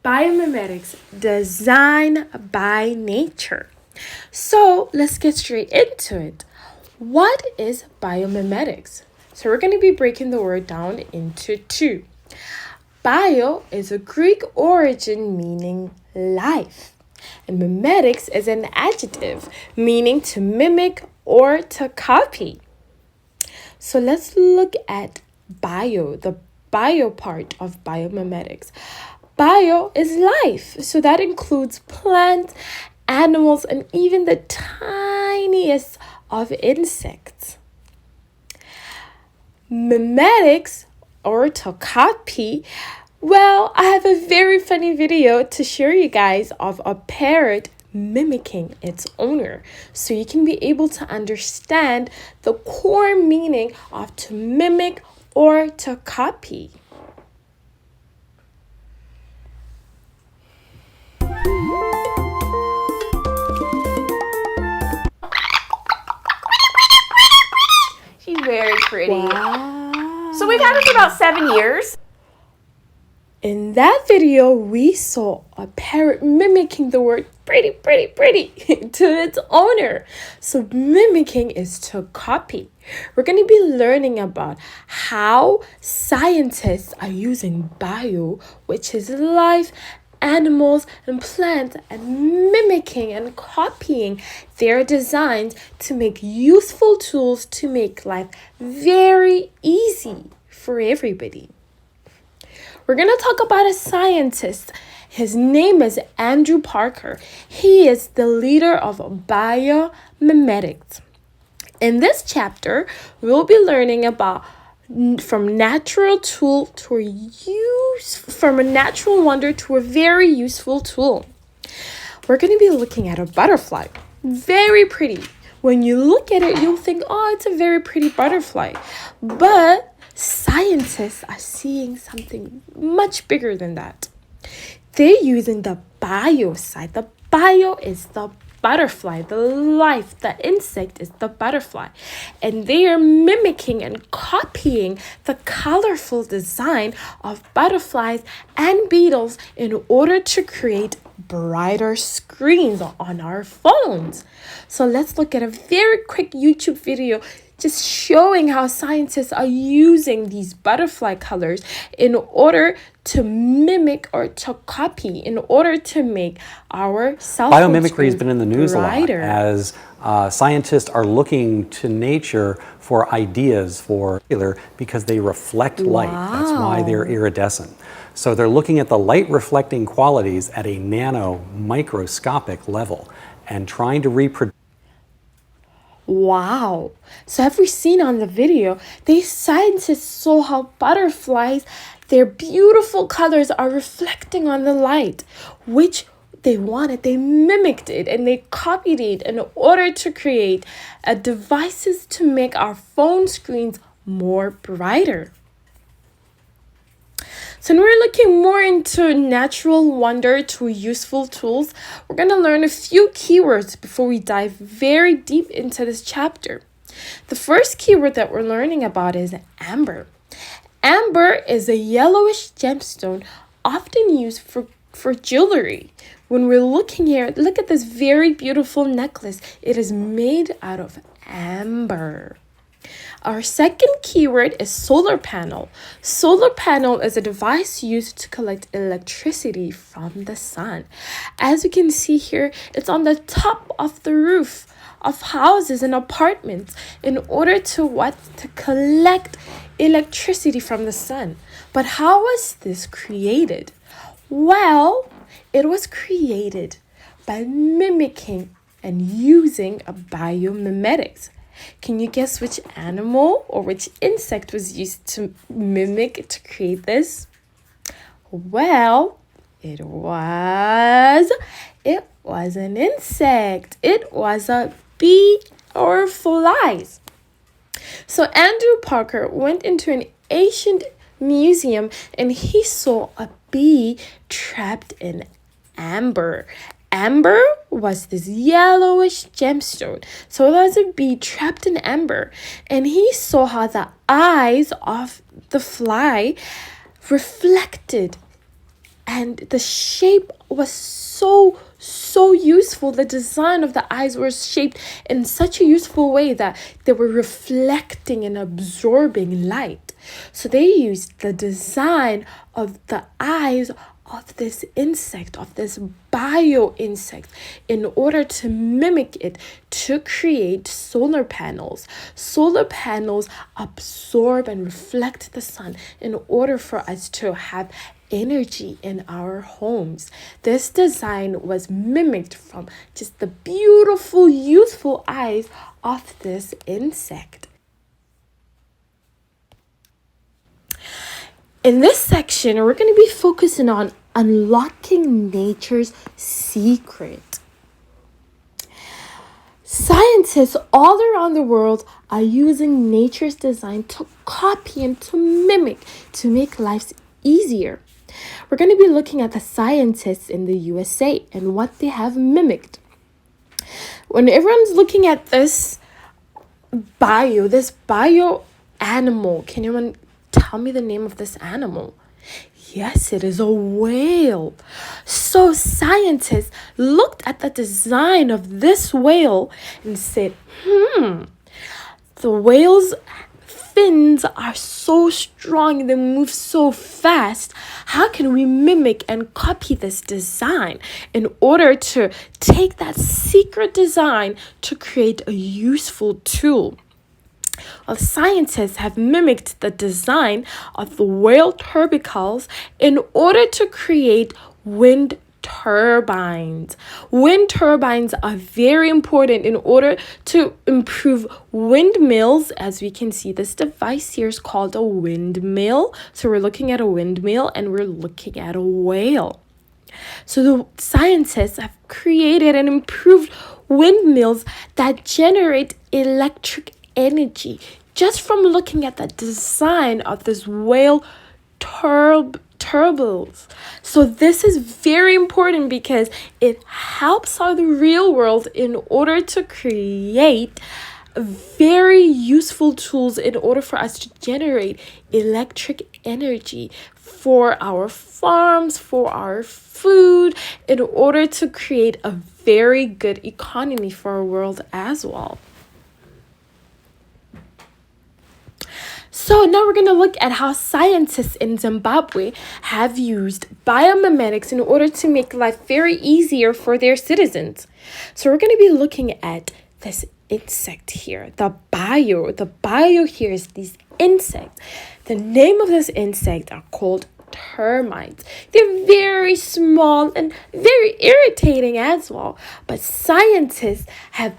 Biomimetics, design by nature. So let's get straight into it. What is biomimetics? So we're going to be breaking the word down into two. Bio is a Greek origin meaning life, and mimetics is an adjective meaning to mimic or to copy. So let's look at bio, the bio part of biomimetics. Bio is life, so that includes plants, animals, and even the tiniest of insects. Mimetics, or to copy, well, I have a very funny video to show you guys of a parrot mimicking its owner, so you can be able to understand the core meaning of to mimic or to copy. She's very pretty. Wow. So we've had her for about 7 years. In that video, we saw a parrot mimicking the word pretty to its owner. So mimicking is to copy. We're going to be learning about how scientists are using bio, which is life, animals, and plants, and mimicking and copying their designs to make useful tools to make life very easy for everybody. We're going to talk about a scientist. His name is Andrew Parker. He is the leader of biomimetics. In this chapter, we'll be learning about from a natural wonder to a very useful tool. We're going to be looking at a butterfly. Very pretty. When you look at it, you'll think, oh, it's a very pretty butterfly. But scientists are seeing something much bigger than that. They're using the bio side. The bio is the butterfly, the life, the insect is the butterfly. And they are mimicking and copying the colorful design of butterflies and beetles in order to create brighter screens on our phones. So let's look at a very quick YouTube video just showing how scientists are using these butterfly colors in order to mimic or to copy, in order to make our cell phone Biomimicry has been in the news brighter. a lot as scientists are looking to nature for ideas for because they reflect light. That's why they're iridescent. So they're looking at the light reflecting qualities at a microscopic level and trying to reproduce. Wow. So have we seen on the video, these scientists saw how butterflies, their beautiful colors are reflecting on the light, which they wanted. They mimicked it and they copied it in order to create devices to make our phone screens more brighter. So when we're looking more into natural wonder to useful tools, we're going to learn a few keywords before we dive very deep into this chapter. The first keyword that we're learning about is amber. Amber is a yellowish gemstone often used for jewelry. When we're looking here, look at this very beautiful necklace. It is made out of amber. Our second keyword is solar panel. Solar panel is a device used to collect electricity from the sun. As you can see here, it's on the top of the roof of houses and apartments in order to collect electricity from the sun. But how was this created? Well, it was created by mimicking and using a biomimetics. Can you guess which animal or which insect was used to mimic to create this? Well, it was an insect. It was a bee or flies. So Andrew Parker went into an ancient museum and he saw a bee trapped in amber. Amber was this yellowish gemstone. So there was a bee trapped in amber. And he saw how the eyes of the fly reflected And the shape was so useful. The design of the eyes was shaped in such a useful way that they were reflecting and absorbing light. So they used the design of the eyes of this insect, of this bio insect, in order to mimic it to create solar panels. Solar panels absorb and reflect the sun in order for us to have energy in our homes. This design was mimicked from just the beautiful, youthful eyes of this insect. In this section, we're going to be focusing on unlocking nature's secret. Scientists all around the world are using nature's design to copy and to mimic, to make lives easier. We're going to be looking at the scientists in the USA and what they have mimicked. When everyone's looking at this bio animal, can anyone tell me the name of this animal? Yes, it is a whale. So scientists looked at the design of this whale and said, the whale's fins are so strong, they move so fast. How can we mimic and copy this design in order to take that secret design to create a useful tool? Well, scientists have mimicked the design of the whale tubercles in order to create wind turbines. Wind turbines are very important in order to improve windmills. As we can see, this device here is called a windmill. So we're looking at a windmill and we're looking at a whale. So the scientists have created and improved windmills that generate electric energy just from looking at the design of this whale turbines. So this is very important because it helps our real world in order to create very useful tools in order for us to generate electric energy for our farms, for our food, in order to create a very good economy for our world as well. So now we're going to look at how scientists in Zimbabwe have used biomimetics in order to make life very easier for their citizens. So we're going to be looking at this insect here, the bio. The bio here is these insects. The name of this insect are called termites. They're very small and very irritating as well. But scientists have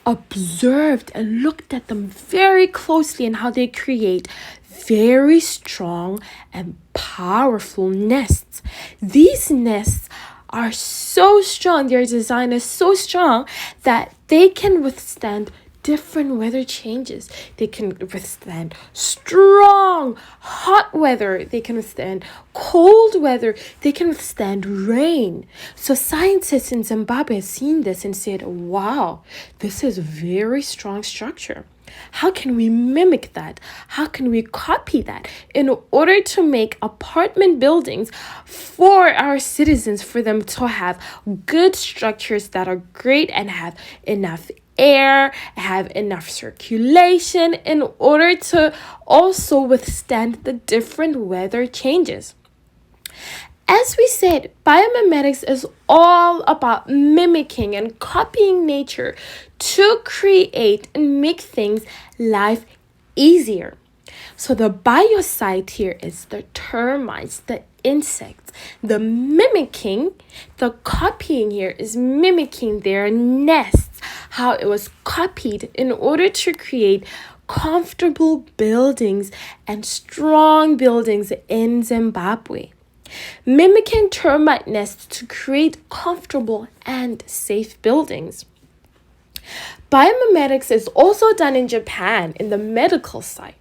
observed and looked at them very closely and how they create very strong and powerful nests. These nests are so strong, their design is so strong that they can withstand different weather changes. They can withstand strong, hot weather. They can withstand cold weather. They can withstand rain. So scientists in Zimbabwe have seen this and said, wow, this is a very strong structure. How can we mimic that? How can we copy that in order to make apartment buildings for our citizens, for them to have good structures that are great and have enough air, have enough circulation in order to also withstand the different weather changes? As we said, biomimetics is all about mimicking and copying nature to create and make things life easier. So the bio side here is the termites, the insects. The mimicking, the copying here is mimicking their nests, how it was copied in order to create comfortable buildings and strong buildings in Zimbabwe. Mimicking termite nests to create comfortable and safe buildings. Biomimetics is also done in Japan in the medical side.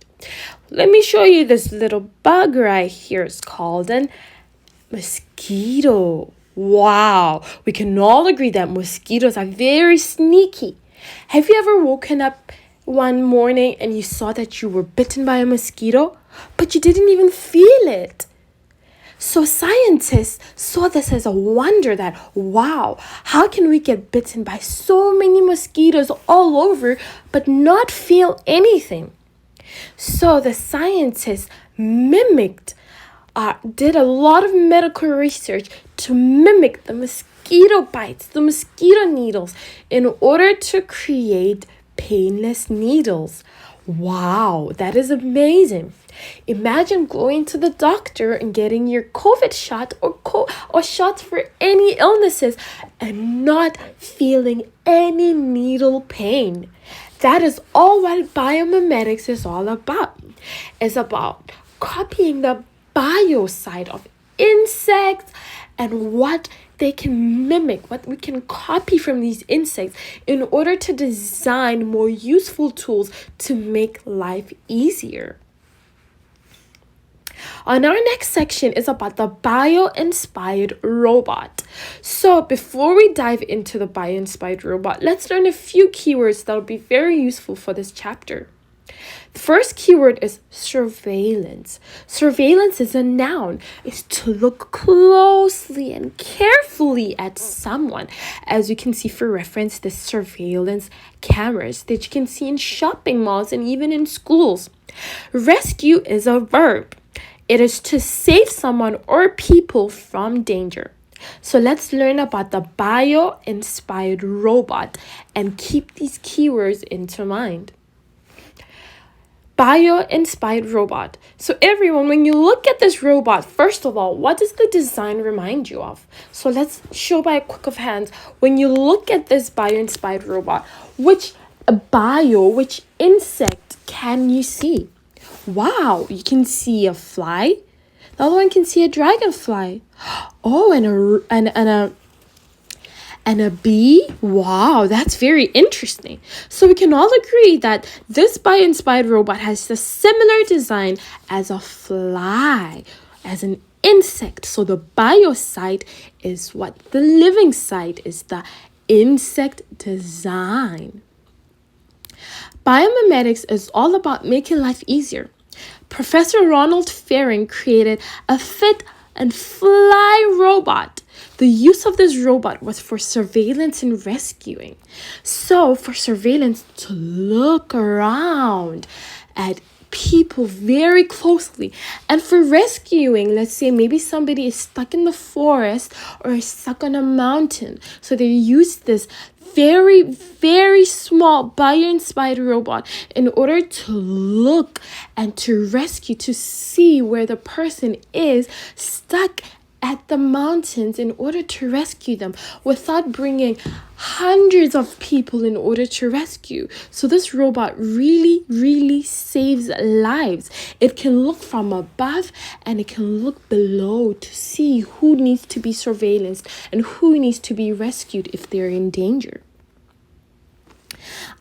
Let me show you this little bug right here. It's called a mosquito. Wow, we can all agree that mosquitoes are very sneaky. Have you ever woken up one morning and you saw that you were bitten by a mosquito, but you didn't even feel it? So scientists saw this as a wonder that, wow, how can we get bitten by so many mosquitoes all over but not feel anything? So the scientists did a lot of medical research to mimic the mosquito bites, the mosquito needles, in order to create painless needles. Wow, that is amazing. Imagine going to the doctor and getting your COVID shot or shots for any illnesses and not feeling any needle pain. That is all what biomimetics is all about. It's about copying the bio side of insects and what they can mimic, what we can copy from these insects in order to design more useful tools to make life easier. On our next section is about the bio-inspired robot. So before we dive into the bio-inspired robot, let's learn a few keywords that will be very useful for this chapter. The first keyword is surveillance. Surveillance is a noun. It's to look closely and carefully at someone. As you can see for reference, the surveillance cameras that you can see in shopping malls and even in schools. Rescue is a verb. It is to save someone or people from danger. So let's learn about the bio-inspired robot and keep these keywords into mind. Bio-inspired robot. So everyone, when you look at this robot, first of all, what does the design remind you of? So let's show by a quick of hands. When you look at this bio-inspired robot, which insect can you see? Wow, you can see a fly. The other one can see a dragonfly. Oh, and a bee? Wow, that's very interesting. So we can all agree that this bio-inspired robot has a similar design as a fly, as an insect. So the bio side is what the living side is, the insect design. Biomimetics is all about making life easier. Professor Ronald Fearing created a fit and fly robot. The use of this robot was for surveillance and rescuing. So for surveillance, to look around at people very closely. And for rescuing, let's say maybe somebody is stuck in the forest or is stuck on a mountain. So they use this very, very small bio-inspired robot in order to look and to rescue, to see where the person is stuck at the mountains in order to rescue them without bringing hundreds of people in order to rescue. So this robot really, really saves lives. It can look from above and it can look below to see who needs to be surveillanced and who needs to be rescued if they're in danger.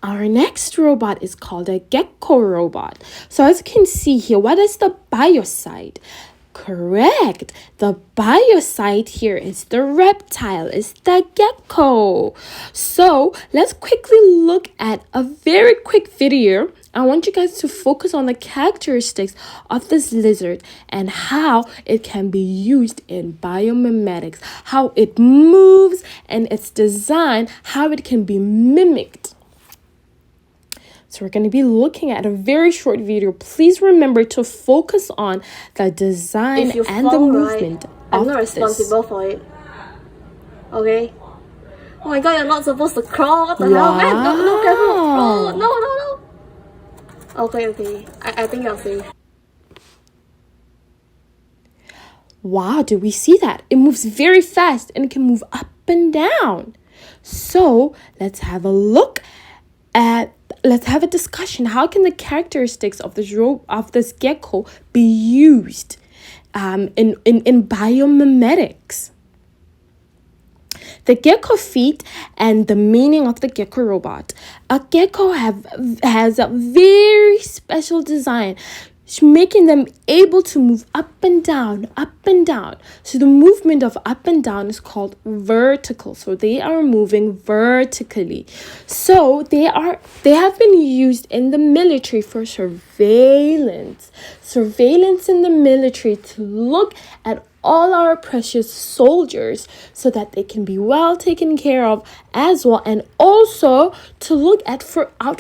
Our next robot is called a gecko robot. So as you can see here, what is the bio side? Correct. The bio side here is the reptile, is the gecko. So let's quickly look at a very quick video. I want you guys to focus on the characteristics of this lizard and how it can be used in biomimetics, how it moves and its design, how it can be mimicked. So we're going to be looking at a very short video. Please remember to focus on the design and the movement I'm not responsible for it. Okay? Oh my god, you're not supposed to crawl. What the hell, man? No, careful. Oh, no. Okay. I think you're safe. Wow, do we see that? It moves very fast and it can move up and down. So let's have a look at let's have a discussion. How can the characteristics of this gecko be used in biomimetics? The gecko feet and the meaning of the gecko robot. A gecko has a very special design, making them able to move up and down, up and down. So the movement of up and down is called vertical. So they are moving vertically. So they have been used in the military for surveillance. Surveillance in the military to look at all our precious soldiers so that they can be well taken care of as well, and also to look out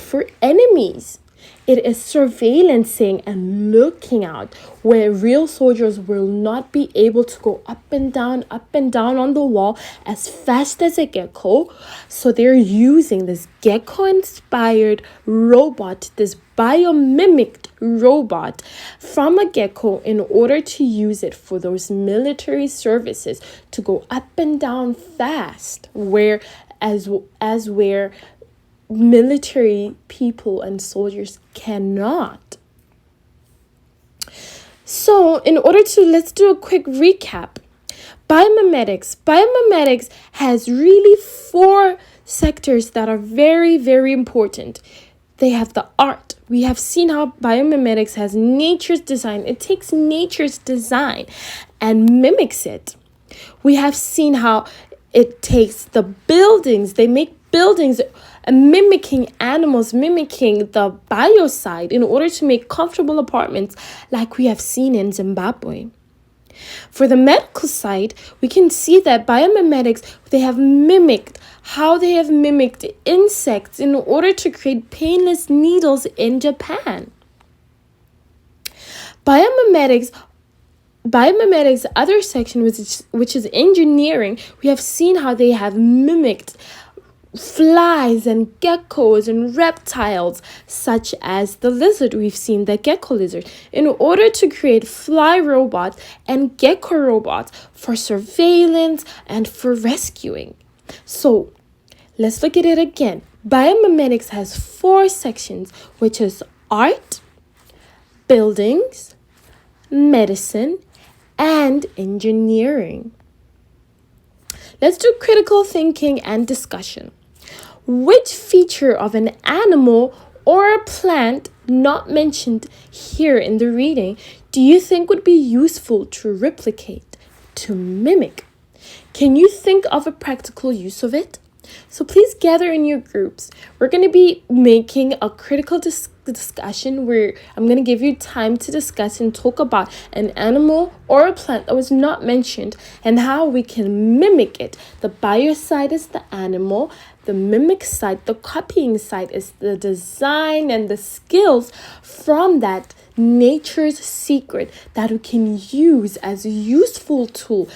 for enemies. It is surveillancing and looking out, where real soldiers will not be able to go up and down on the wall as fast as a gecko. So they're using this gecko-inspired robot, this biomimicked robot from a gecko, in order to use it for those military services to go up and down fast, where military people and soldiers cannot. So let's do a quick recap. Biomimetics has really 4 sectors that are very, very important. They have the art. We have seen how biomimetics has nature's design. It takes nature's design and mimics it. We have seen how it takes the buildings. They make buildings mimicking animals, mimicking the bio side in order to make comfortable apartments like we have seen in Zimbabwe. For the medical side, we can see that biomimetics, they have mimicked insects in order to create painless needles in Japan. Biomimetics other section, which is engineering, we have seen how they have mimicked flies and geckos and reptiles, such as the lizard. We've seen the gecko lizard, in order to create fly robots and gecko robots for surveillance and for rescuing. So let's look at it again. Biomimetics has 4 sections, which is art, buildings, medicine, and engineering. Let's do critical thinking and discussion. Which feature of an animal or a plant not mentioned here in the reading do you think would be useful to replicate, to mimic? Can you think of a practical use of it? So please gather in your groups. We're going to be making a critical discussion where I'm going to give you time to discuss and talk about an animal or a plant that was not mentioned and how we can mimic it. The bio side is the animal. The mimic side, the copying side, is the design and the skills from that nature's secret that we can use as a useful tool